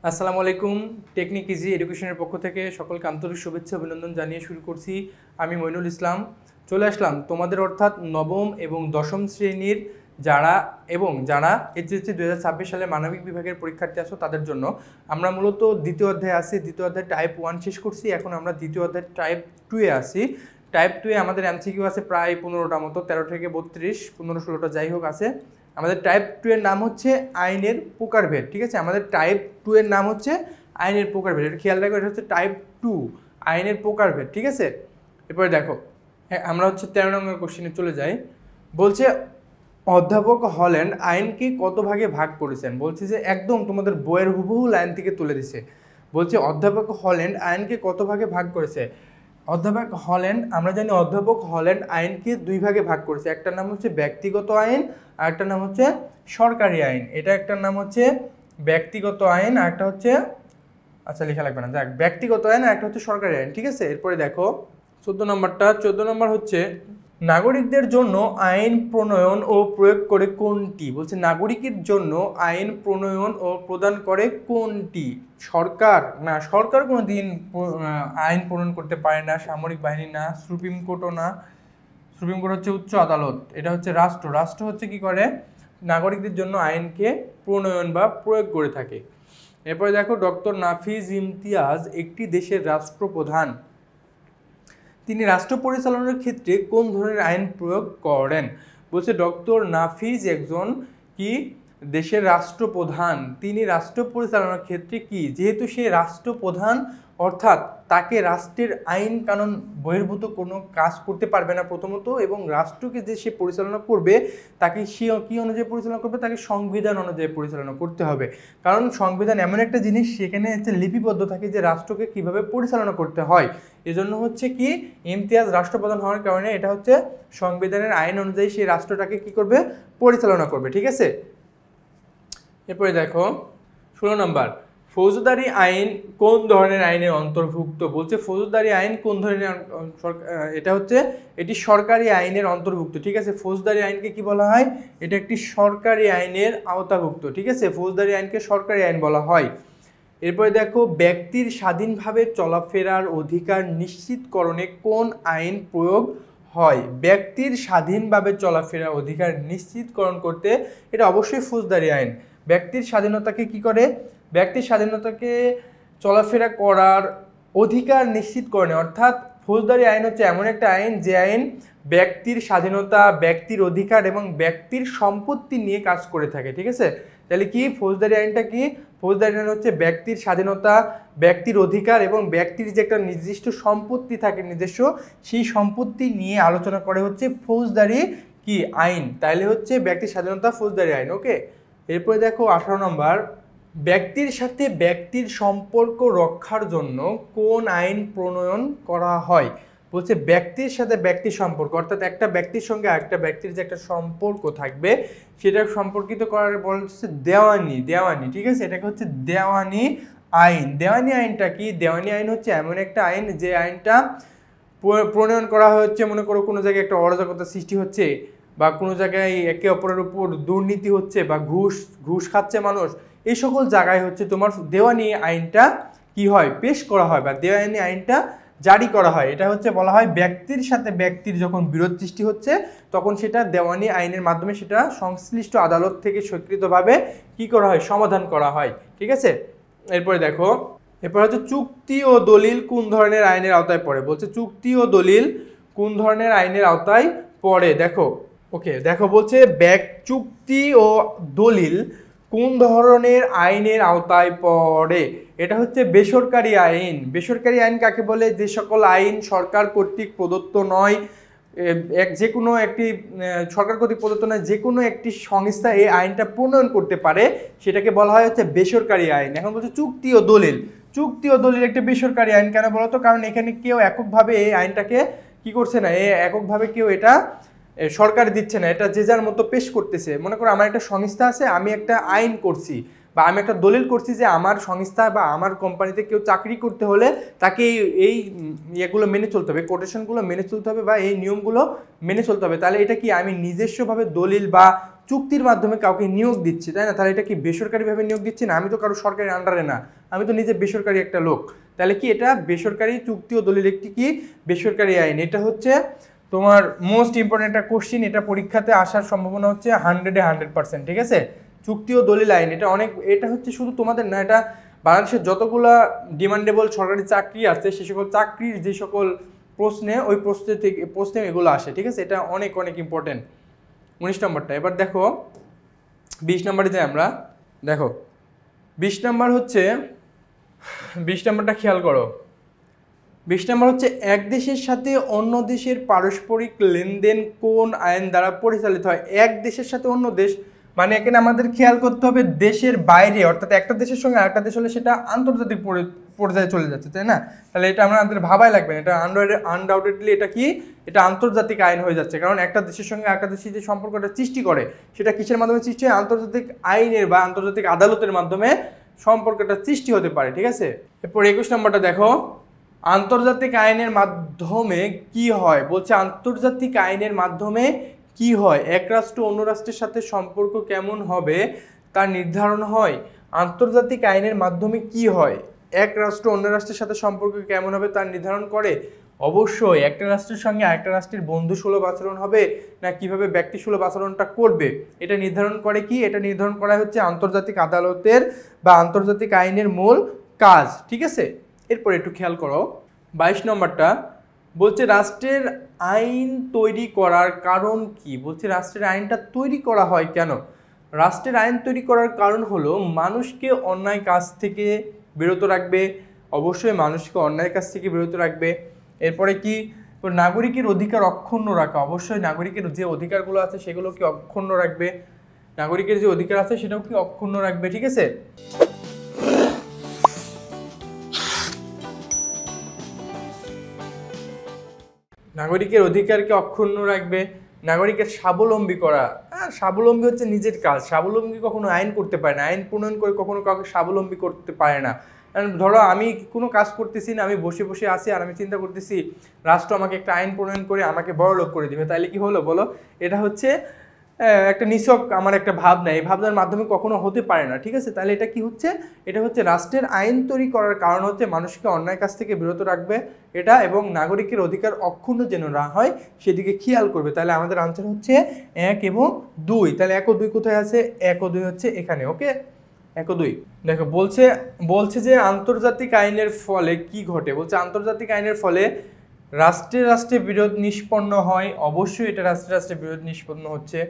আসসালামু আলাইকুম। Technique easy এডুকেশনের পক্ষ থেকে সকলকে আন্তরিক শুভেচ্ছা অভিনন্দন জানিয়ে শুরু করছি। আমি মইনুল ইসলাম চলে আসলাম তোমাদের অর্থাৎ নবম এবং দশম শ্রেণীর যারা এইচএসসি 2026 সালে মানবিক বিভাগের পরীক্ষার্থী আছো তাদের জন্য। আমরা মূলত দ্বিতীয় অধ্যায়ে আছি, দ্বিতীয় অধ্যায় টাইপ 1 শেষ করছি, এখন আমরা দ্বিতীয় অধ্যায় টাইপ 2-এ আছি। টাইপ 2-এ আমাদের এমসিকিউ আছে প্রায় 15টা মতো, 13 থেকে 32, 15-16টা যাই হোক আছে। আমাদের টাইপ 2 এর নাম হচ্ছে আইনের প্রকারভেদ, ঠিক আছে। আমাদের টাইপ 2 এর নাম হচ্ছে আইনের প্রকারভেদ, এটা খেয়াল রাখবে, এটা হচ্ছে টাইপ 2 আইনের প্রকারভেদ, ঠিক আছে। এরপরে দেখো, আমরা হচ্ছে 13 নম্বর কোশ্চেনে চলে যাই। বলছে অধ্যাপক হল্যান্ড আইনকে কত ভাগে ভাগ করেছেন। বলছে যে একদম তোমাদের বইয়ের হুবহু লাইন থেকে তুলে দিছে। বলছে অধ্যাপক হল্যান্ড আইনকে কত ভাগে ভাগ করেছে। অধ্যাপক হল্যান্ড, আমরা জানি অধ্যাপক হল্যান্ড আইনকে দুই ভাগে ভাগ করেছে। একটার নাম হচ্ছে ব্যক্তিগত আইন আর একটার নাম হচ্ছে সরকারি আইন। এটা একটার নাম হচ্ছে ব্যক্তিগত আইন আর একটা হচ্ছে, আচ্ছা লেখা লাগবে না, যাক, ব্যক্তিগত আইন আর একটা হচ্ছে সরকারি আইন, ঠিক আছে। এরপরে দেখো 14 নম্বর হচ্ছে নাগরিকদের জন্য আইন প্রণয়ন ও প্রয়োগ করে কোনটি। বলছে নাগরিকের জন্য আইন প্রণয়ন ও প্রদান করে কোনটি। সরকার না, সরকার কোনো দিন আইন প্রণয়ন করতে পারে না, সামরিক বাহিনী না, সুপ্রিম কোর্টও না। সুপ্রিম কোর্ট হচ্ছে উচ্চ আদালত, এটা হচ্ছে রাষ্ট্র। রাষ্ট্র হচ্ছে কি করে, নাগরিকদের জন্য আইনকে প্রণয়ন বা প্রয়োগ করে থাকে। এরপরে দেখো ডক্টর নাফিজ ইমতিয়াজ একটি দেশের রাষ্ট্রপ্রধান, তিনি রাষ্ট্র পরিচালনার ক্ষেত্রে কোন ধরনের আইন প্রয়োগ করেন। বলছে ডক্টর নাফিজ একজন কি দেশের রাষ্ট্রপ্রধান, তিনি রাষ্ট্র পরিচালনার ক্ষেত্রে কি, যেহেতু সে রাষ্ট্রপ্রধান অর্থাৎ তাকে রাষ্ট্রের আইন কানুন বহির্ভূত কোনো কাজ করতে পারবে না প্রথমত, এবং রাষ্ট্রকে যে সে পরিচালনা করবে তাকে সে কী অনুযায়ী পরিচালনা করবে, তাকে সংবিধান অনুযায়ী পরিচালনা করতে হবে। কারণ সংবিধান এমন একটা জিনিস, সেখানে হচ্ছে লিপিবদ্ধ থাকে যে রাষ্ট্রকে কিভাবে পরিচালনা করতে হয়। এজন্য হচ্ছে কি ইমতিয়াজ রাষ্ট্রপ্রধান হওয়ার কারণে এটা হচ্ছে সংবিধানের আইন অনুযায়ী সেই রাষ্ট্রটাকে কি করবে, পরিচালনা করবে, ঠিক আছে। এরপরে দেখো 16 নম্বর, ফৌজদারি আইন কোন ধরনের আইনের অন্তর্ভুক্ত। বলছে ফৌজদারি আইন কোন ধরনের, এটা হচ্ছে এটি সরকারি আইনের অন্তর্ভুক্ত, ঠিক আছে। ফৌজদারি আইনকে কি বলা হয়, এটা একটি সরকারি আইনের আওতাভুক্ত, ঠিক আছে। ফৌজদারি আইনকে সরকারি আইন বলা হয়। এরপরে দেখো ব্যক্তির স্বাধীনভাবে চলাফেরার অধিকার নিশ্চিতকরণে কোন আইন প্রয়োগ হয়। ব্যক্তির স্বাধীনভাবে চলাফেরার অধিকার নিশ্চিতকরণ করতে এটা অবশ্যই ফৌজদারি আইন। ব্যক্তির স্বাধীনতাকে কি করে, ব্যক্তির স্বাধীনতাকে চলাফেরা করার অধিকার নিশ্চিতকরণে, অর্থাৎ ফৌজদারি আইন হচ্ছে এমন একটা আইন যে আইন ব্যক্তির স্বাধীনতা, ব্যক্তির অধিকার এবং ব্যক্তির সম্পত্তি নিয়ে কাজ করে থাকে, ঠিক আছে। তাহলে কি ফৌজদারি আইনটা কি, ফৌজদারি আইন হচ্ছে ব্যক্তির স্বাধীনতা, ব্যক্তির অধিকার এবং ব্যক্তির যে একটা নির্দিষ্ট সম্পত্তি থাকে নিজস্ব, সেই সম্পত্তি নিয়ে আলোচনা করে হচ্ছে ফৌজদারি কি আইন। তাইলে হচ্ছে ব্যক্তির স্বাধীনতা ফৌজদারি আইন, ওকে। এরপরে দেখো 18 নম্বর, ব্যক্তির সাথে ব্যক্তির সম্পর্ক রক্ষার জন্য কোন আইন প্রণয়ন করা হয়। বলছে ব্যক্তির সাথে ব্যক্তির সম্পর্ক, অর্থাৎ একটা ব্যক্তির সঙ্গে আরেকটা ব্যক্তির যে একটা সম্পর্ক থাকবে সেটা সম্পর্কিত করার বলছে দেওয়ানি, দেওয়ানি, ঠিক আছে। এটাকে হচ্ছে দেওয়ানি আইন। দেওয়ানি আইনটা কি, দেওয়ানি আইন হচ্ছে এমন একটা আইন যে আইনটা প্রণয়ন করা হচ্ছে, মনে করো কোনো জায়গায় একটা অরাজকতা সৃষ্টি হচ্ছে বা কোনো জায়গায় একে অপরের উপর দুর্নীতি হচ্ছে বা ঘুষ খাচ্ছে মানুষ, এই সকল জায়গায় হচ্ছে তোমার দেওয়ানি আইনটা কি হয়, পেশ করা হয় বা দেওয়ানি আইনটা জারি করা হয়। এটা হচ্ছে বলা হয় ব্যক্তির সাথে ব্যক্তির যখন বিরোধ সৃষ্টি হচ্ছে তখন সেটা দেওয়ানি আইনের মাধ্যমে সেটা সংশ্লিষ্ট আদালত থেকে স্বীকৃতভাবে কি করা হয়, সমাধান করা হয়, ঠিক আছে। এরপরে দেখো, এরপর হচ্ছে চুক্তি ও দলিল কোন ধরনের আইনের আওতায় পড়ে। বলছে চুক্তি ও দলিল কোন ধরনের আইনের আওতায় পড়ে। দেখো, ওকে, দেখো বলছে চুক্তি ও দলিল কোন ধরনের আইনের আওতায় পড়ে। এটা হচ্ছে বেসরকারি আইন। বেসরকারি আইন কাকে বলে, যে সকল আইন সরকার কর্তৃক প্রদত্ত নয়, যে কোনো একটি সরকার কর্তৃক প্রদত্ত নয়, যে কোনো একটি সংস্থা এই আইনটা প্রণয়ন করতে পারে সেটাকে বলা হয় হচ্ছে বেসরকারি আইন। এখন বলছে চুক্তি ও দলিল, চুক্তি ও দলিল একটা বেসরকারি আইন কেন বলতো, কারণ এখানে কেউ এককভাবে এই আইনটাকে কি করছে না, এককভাবে কেউ এটা সরকার দিচ্ছে না, এটা যে যার মতো পেশ করতেছে। মনে করো আমার একটা সংস্থা আছে, আমি একটা আইন করছি বা আমি একটা দলিল করছি যে আমার সংস্থা বা আমার কোম্পানিতে কেউ চাকরি করতে হলে তাকে এই ইয়েগুলো মেনে চলতে হবে, কোটেশনগুলো মেনে চলতে হবে বা এই নিয়মগুলো মেনে চলতে হবে। তাহলে এটা কি আমি নিজস্বভাবে দলিল বা চুক্তির মাধ্যমে কাউকে নিয়োগ দিচ্ছি, তাই না? তাহলে এটা কি বেসরকারিভাবে নিয়োগ দিচ্ছি না? আমি তো কারো সরকারি আন্ডারে না, আমি তো নিজে বেসরকারি একটা লোক। তাহলে কি এটা বেসরকারি চুক্তি ও দলিল একটি কি বেসরকারি আইন। এটা হচ্ছে তোমার মোস্ট ইম্পর্টেন্ট একটা কোশ্চিন, এটা পরীক্ষাতে আসার সম্ভাবনা হচ্ছে 100-এ 100%, ঠিক আছে? চুক্তি ও দলিল আইন এটা হচ্ছে শুধু তোমাদের না, এটা বাংলাদেশের যতগুলো ডিমান্ডেবল সরকারি চাকরি আছে সে সকল চাকরির যে সকল প্রশ্নে ওই প্রশ্নে এগুলো আসে, ঠিক আছে? এটা অনেক অনেক ইম্পর্টেন্ট। 19 নম্বরটা এবার দেখো, 20 নম্বরে যাই আমরা। দেখো 20 নম্বর হচ্ছে, 20 নম্বরটা খেয়াল করো। 20 নম্বর হচ্ছে এক দেশের সাথে অন্য দেশের পারস্পরিক লেনদেন কোন আইন দ্বারা পরিচালিত হয়? এক দেশের সাথে অন্য দেশ মানে এখানে আমাদের খেয়াল করতে হবে দেশের বাইরে, অর্থাৎ একটা দেশের সঙ্গে আরেকটা দেশ হলে সেটা আন্তর্জাতিক পর্যায়ে চলে যাচ্ছে, তাই না? তাহলে এটা আমাদের ভাবাই লাগবে না, এটা আনডাউটেডলি এটা কি, এটা আন্তর্জাতিক আইন হয়ে যাচ্ছে। কারণ একটা দেশের সঙ্গে আরেকটা দেশের যে সম্পর্কটা সৃষ্টি করে সেটা কিসের মাধ্যমে সৃষ্টি হয়? আন্তর্জাতিক আইনের বা আন্তর্জাতিক আদালতের মাধ্যমে সম্পর্কটা সৃষ্টি হতে পারে, ঠিক আছে? এরপর 21 নম্বরটা দেখো, আন্তর্জাতিক আইনের মাধ্যমে কি হয়? বলছে আন্তর্জাতিক আইনের মাধ্যমে কি হয়? এক রাষ্ট্র অন্য রাষ্ট্রের সাথে সম্পর্ক কেমন হবে তা নির্ধারণ হয়। আন্তর্জাতিক আইনের মাধ্যমে কি হয়? এক রাষ্ট্র অন্য রাষ্ট্রের সাথে সম্পর্ক কেমন হবে তা নির্ধারণ করে। অবশ্যই একটা রাষ্ট্রের সঙ্গে আরেকটা রাষ্ট্রের বন্ধুসুলভ আচরণ হবে না কিভাবে ব্যক্তিসুলভ আচরণটা করবে, এটা নির্ধারণ করে কি? এটা নির্ধারণ করা হচ্ছে আন্তর্জাতিক আদালতের বা আন্তর্জাতিক আইনের মূল কাজ, ঠিক আছে? এরপর একটু খেয়াল করো 22 নম্বরটা বলছে রাষ্ট্রের আইন তৈরি করার কারণ কি? বলছে রাষ্ট্রের আইনটা তৈরি করা হয় কেন? রাষ্ট্রের আইন তৈরি করার কারণ হলো মানুষকে অন্যায় কাজ থেকে বিরত রাখবে। অবশ্যই মানুষকে অন্যায় কাজ থেকে বিরত রাখবে। এরপরে কি, নাগরিকের অধিকার অক্ষুণ্ণ রাখা। অবশ্যই নাগরিকের যে অধিকারগুলো আছে সেগুলোকে অক্ষুণ্ণ রাখবে। নাগরিকের যে অধিকার আছে সেটাও কি অক্ষুণ্ণ রাখবে, ঠিক আছে? নাগরিকের অধিকারকে অক্ষুণ্ণ রাখবে। নাগরিকের স্বাবলম্বী করা, স্বাবলম্বী হচ্ছে নিজের কাজ। স্বাবলম্বী কখনো আইন করতে পারে না, আইন প্রণয়ন করে কখনো কাউকে স্বাবলম্বী করতে পারে না। ধরো আমি কোনো কাজ করতেছি না, আমি বসে বসে আছি আর আমি চিন্তা করতেছি রাষ্ট্র আমাকে একটা আইন প্রণয়ন করে আমাকে বড়লোক করে দিবে, তাইলে কি হলো বলো? এটা হচ্ছে একটা নিছক আমার একটা ভাবনা, এই ভাবনার মাধ্যমে কখনো হতে পারে না, ঠিক আছে? তাহলে এটা কি হচ্ছে? এটা হচ্ছে রাষ্ট্রের আইন তৈরি করার কারণ হচ্ছে মানুষকে অন্যায় কাজ থেকে বিরত রাখবে এটা, এবং নাগরিকের অধিকার অক্ষুণ্ণ যেন না হয় সেদিকে খেয়াল করবে। তাহলে আমাদের আনসার হচ্ছে 1 এবং 2। তাহলে 1 ও 2 কোথায় আছে? 1 ও 2 হচ্ছে এখানে, ওকে? 1 ও 2 দেখো বলছে যে আন্তর্জাতিক আইনের ফলে কি ঘটে? বলছে আন্তর্জাতিক আইনের ফলে রাষ্ট্রে রাষ্ট্রে বিরোধ নিষ্পন্ন হয়। অবশ্যই এটা রাষ্ট্রে রাষ্ট্রে বিরোধ নিষ্পন্ন হচ্ছে।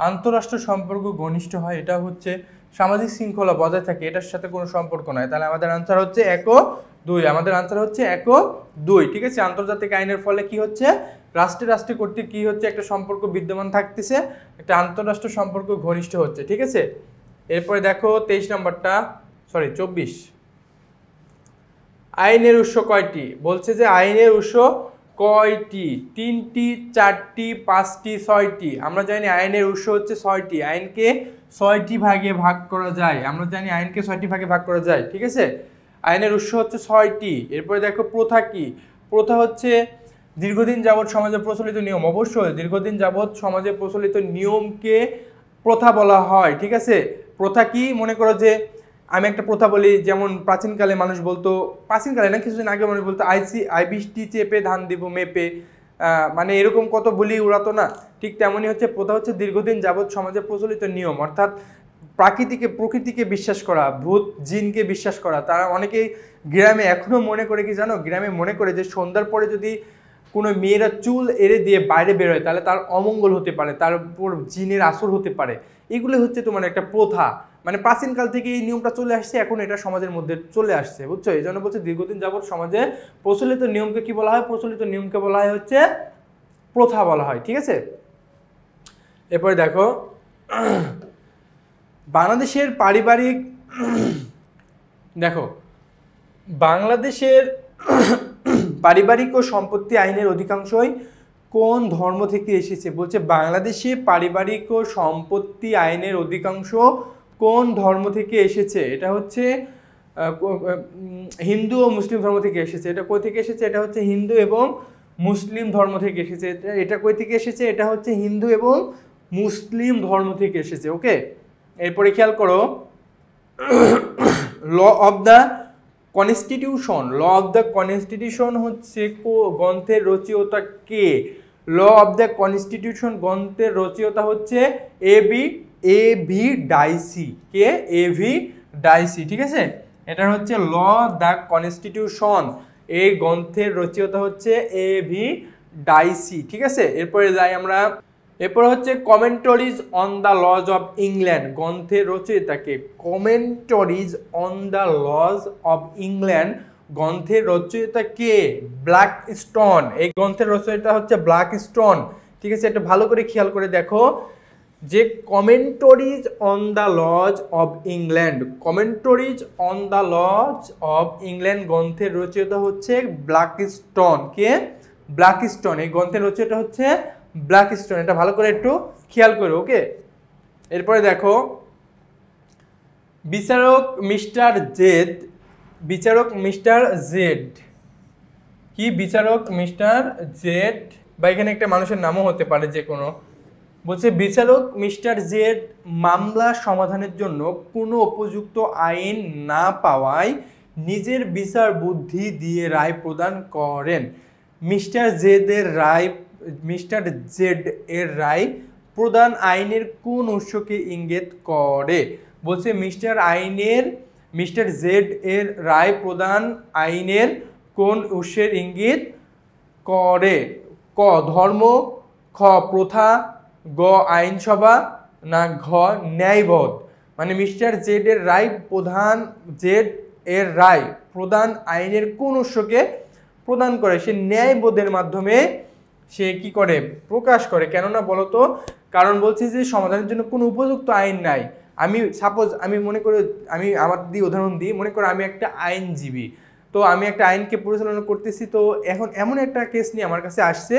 আন্তঃরাষ্ট্র সম্পর্ক ঘনিষ্ঠ হয়, এটা হচ্ছে সামাজিক শৃঙ্খলা বজায় থাকে, এটার সাথে কোনো সম্পর্ক নয়। তাহলে আমাদের আনসার হচ্ছে 1 ও 2। আমাদের আনসার হচ্ছে 1 ও 2, ঠিক আছে? আন্তর্জাতিক আইনের ফলে কি হচ্ছে? রাষ্ট্রে রাষ্ট্রে কর্তৃক কি হচ্ছে? একটা সম্পর্ক বিদ্যমান থাকতেছে, একটা আন্তঃরাষ্ট্র সম্পর্ক ঘনিষ্ঠ হচ্ছে, ঠিক আছে? এরপরে দেখো 23 নম্বরটা, 24। আইনের উৎস কয়টি? বলছে যে আইনের উৎস কয়টি? 3টি, 4টি, 5টি, 6টি। আমরা জানি আইনের উৎস হচ্ছে 6টি। আইনকে 6টি ভাগে ভাগ করা যায়, আমরা জানি আইনকে 6টি ভাগে ভাগ করা যায়, ঠিক আছে? আইনের উৎস হচ্ছে 6টি। এরপরে দেখো প্রথা কি? প্রথা হচ্ছে দীর্ঘদিন যাবৎ সমাজে প্রচলিত নিয়ম। অবশ্যই দীর্ঘদিন যাবৎ সমাজে প্রচলিত নিয়মকে প্রথা বলা হয়, ঠিক আছে? প্রথা কি? মনে করো যে আমি একটা প্রথা বলি, যেমন প্রাচীনকালে মানুষ বলতো, প্রাচীনকালে না কিছুদিন আগে মানুষ বলতো আই বৃষ্টি চেপে ধান দিব মেপে, মানে এরকম কত বলি উড়াতো না? ঠিক তেমনই হচ্ছে প্রথা হচ্ছে দীর্ঘদিন যাবৎ সমাজে প্রচলিত নিয়ম, অর্থাৎ প্রকৃতিকে বিশ্বাস করা, ভূত জিনকে বিশ্বাস করা। তারা অনেকেই গ্রামে এখনও মনে করে কি জানো? গ্রামে মনে করে যে সন্ধ্যার পরে যদি কোনো মেয়েরা চুল এড়ে দিয়ে বাইরে বেরোয় তাহলে তার অমঙ্গল হতে পারে, তার উপর জিনের আসর হতে পারে। এগুলো হচ্ছে তোমার একটা প্রথা, মানে প্রাচীনকাল থেকে এই নিয়মটা চলে আসছে, এখন এটা সমাজের মধ্যে চলে আসছে, বুঝছো? এই জন্য বলছে দীর্ঘদিন যাবৎ সমাজে প্রচলিত নিয়মকে কি বলা হয়? প্রচলিত নিয়মকে বলা হয় হচ্ছে প্রথা বলা হয়, ঠিক আছে? এরপরে দেখো বাংলাদেশের পারিবারিক দেখো বাংলাদেশের পারিবারিক ও সম্পত্তি আইনের অধিকাংশই কোন ধর্ম থেকে এসেছে? বলছে বাংলাদেশে পারিবারিক ও সম্পত্তি আইনের অধিকাংশ কোন ধর্ম থেকে এসেছে? এটা হচ্ছে হিন্দু ও মুসলিম ধর্ম থেকে এসেছে। এটা কই থেকে এসেছে? এটা হচ্ছে হিন্দু এবং মুসলিম ধর্ম থেকে এসেছে। এটা কই থেকে এসেছে? এটা হচ্ছে হিন্দু এবং মুসলিম ধর্ম থেকে এসেছে। ওকে, এরপরে খেয়াল করো law of the constitution. Law of the constitution হচ্ছে গ্রন্থের রচয়িতা কে? ল অফ দ্য কনস্টিটিউশন গ্রন্থের রচয়িতা হচ্ছে এ ভি ডাইসি। কে? A V Dicey. ঠিক আছে, এটা হচ্ছে ল দ্য কনস্টিটিউশন, এই গ্রন্থের রচয়িতা হচ্ছে এ ভি ডাইসি। ঠিক আছে, এরপরে যাই আমরা। এরপর হচ্ছে commentaries on the laws of England গ্রন্থের রচয়িতাকে। Commentaries on the laws of England গ্রন্থের রচয়িতা কে? Blackstone. এই গ্রন্থের রচয়িতা হচ্ছে ব্ল্যাক স্টোন। ঠিক আছে, এটা ভালো করে খেয়াল করে দেখো যে commentaries on the laws of England, commentaries on the laws of England গ্রন্থের রচয়িতা হচ্ছে ব্ল্যাক স্টোন। কে? Blackstone. এই গ্রন্থের রচয়িতা হচ্ছে ব্ল্যাক স্টোন, এটা ভালো করে একটু খেয়াল করো। ওকে, এরপরে দেখো বিচারক মিস্টার জেড। বিচারক মিস্টার জেড কি? বিচারক মিস্টার জেড, বা এখানে একটা মানুষের নামও হতে পারে যে কোনো। বলছে বিচারক মিস্টার জেড মামলা সমাধানের জন্য কোনো উপযুক্ত আইন না পাওয়ায় নিজের বিচার বুদ্ধি দিয়ে রায় প্রদান করেন। মিস্টার জেড এর রায় প্রদান আইনের কোন উৎসকে ইঙ্গিত করে? বলছে মিস্টার জেড এর রায় প্রদান আইনের কোন উৎসের ইঙ্গিত করে? ক ধর্ম, খ প্রথা, গ আইনসভা, না ঘ ন্যায়বোধ। মানে মিস্টার জেড এর রায় প্রদান আইনের কোন উৎসকে প্রদান করে? সে ন্যায়বোধের মাধ্যমে সে কি করে? প্রকাশ করে। কেননা বলতো, কারণ বলছে যে সমাধানের জন্য কোনো উপযুক্ত আইন নাই। আমি মনে করি, আমি আমার উদাহরণ দিই, মনে করো আমি একটা আইনজীবী, তো আমি একটা আইনকে পরিচালনা করতেছি, তো এখন এমন একটা কেস নিয়ে আমার কাছে আসছে,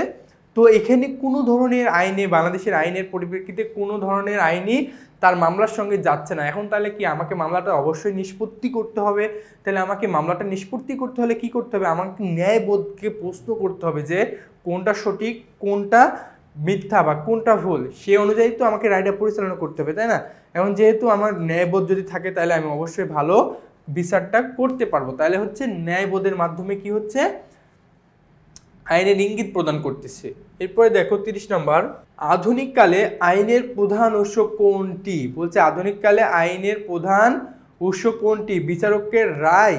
তো এখানে কোনো ধরনের আইনে, বাংলাদেশের আইনের পরিপ্রেক্ষিতে কোনো ধরনের আইনই তার মামলার সঙ্গে যাচ্ছে না। এখন তাহলে কি আমাকে মামলাটা অবশ্যই নিষ্পত্তি করতে হবে? তাহলে আমাকে মামলাটা নিষ্পত্তি করতে হলে কি করতে হবে? আমাকে ন্যায়বোধকে প্রশ্ন করতে হবে যে কোনটা সঠিক, কোনটা মিথ্যা, বা কোনটা ভুল, সে অনুযায়ী তো আমাকে রায়টা পরিচালনা করতে হবে, তাই না? এখন যেহেতু আমার ন্যায়বোধ যদি থাকে, তাহলে আমি অবশ্যই ভালো বিচারটা করতে পারবো। তাহলে হচ্ছে ন্যায়বোধের মাধ্যমে কি হচ্ছে? আইনের ইঙ্গিত প্রদান করতেছে। এরপরে দেখো 30 নম্বর, আধুনিক কালে আইনের প্রধান উৎস কোনটি? বলছে আধুনিক কালে আইনের প্রধান উৎস কোনটি? বিচারকের রায়,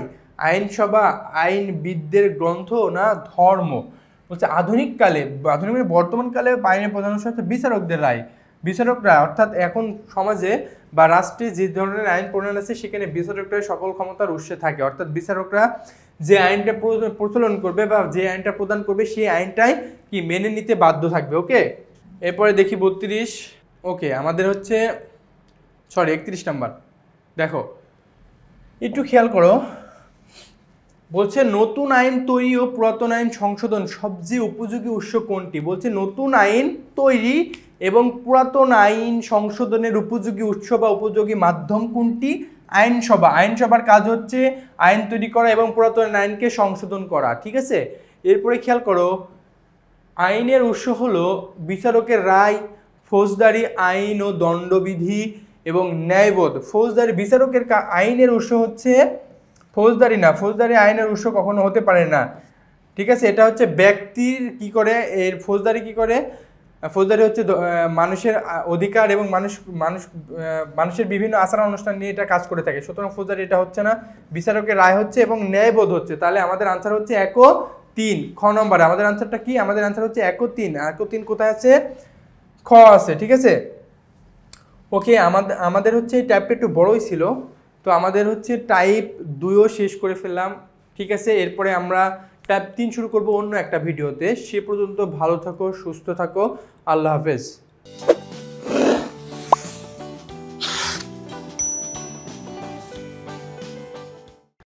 আইনসভা, আইনবিদদের গ্রন্থ, না ধর্ম? বলছে আধুনিক বর্তমান কালে আইনের প্রধান উৎস হচ্ছে বিচারকদের রায়। বিচারকরা, অর্থাৎ এখন সমাজে বা রাষ্ট্রে যে ধরনের আইন প্রণয়ন আছে, সেখানে বিচারকরা সকল ক্ষমতার উৎসে থাকে। অর্থাৎ বিচারকরা যে আইনটা প্রচলন করবে বা যে আইনটা প্রদান করবে, সেই আইনটাই কি মেনে নিতে বাধ্য থাকবে। ওকে, এরপরে দেখি 32। ওকে, আমাদের হচ্ছে 31 নম্বর। দেখো একটু খেয়াল করো, বলছে নতুন আইন তৈরি ও পুরাতন আইন সংশোধন সবচেয়ে উপযোগী উৎস কোনটি? বলছে নতুন আইন তৈরি এবং পুরাতন আইন সংশোধনের উপযোগী উৎস বা উপযোগী মাধ্যম কোনটি? আইনসভা। আইনসভার কাজ হচ্ছে আইন তৈরি করা এবং পুরাতন আইনকে সংশোধন করা। ঠিক আছে, এরপরে খেয়াল করো, আইনের উৎস হলো বিচারকের রায়, ফৌজদারি আইন ও দণ্ডবিধি এবং ন্যায়বোধ। বিচারকের আইনের উৎস হচ্ছে ফৌজদারি না, ফৌজদারি আইনের উৎস কখনো হতে পারে না। ঠিক আছে, এটা হচ্ছে ব্যক্তির কি করে, এর ফৌজদারি কি করে? ফৌজদারি হচ্ছে মানুষের অধিকার এবং মানুষের বিভিন্ন আচার অনুষ্ঠান নিয়ে এটা কাজ করে থাকে। সুতরাং ফৌজদারি এটা হচ্ছে না, বিচারকের রায় হচ্ছে এবং ন্যায়বোধ হচ্ছে। তাহলে আমাদের আনসার হচ্ছে 1 ও 3। খ নম্বরে আমাদের আনসারটা কি? আমাদের আনসার হচ্ছে 1 ও 3। 1 ও 3 কোথায় আছে? খ আছে। ঠিক আছে, ওকে, আমাদের হচ্ছে এই টাইপটা একটু বড়ই ছিল, তো আমাদের হচ্ছে টাইপ 2ও শেষ করে ফেললাম। ঠিক আছে, এরপরে আমরা টাইপ 3 শুরু করব অন্য একটা ভিডিওতে। সে পর্যন্ত ভালো থাকো, সুস্থ থাকো, আল্লাহ হাফেজ।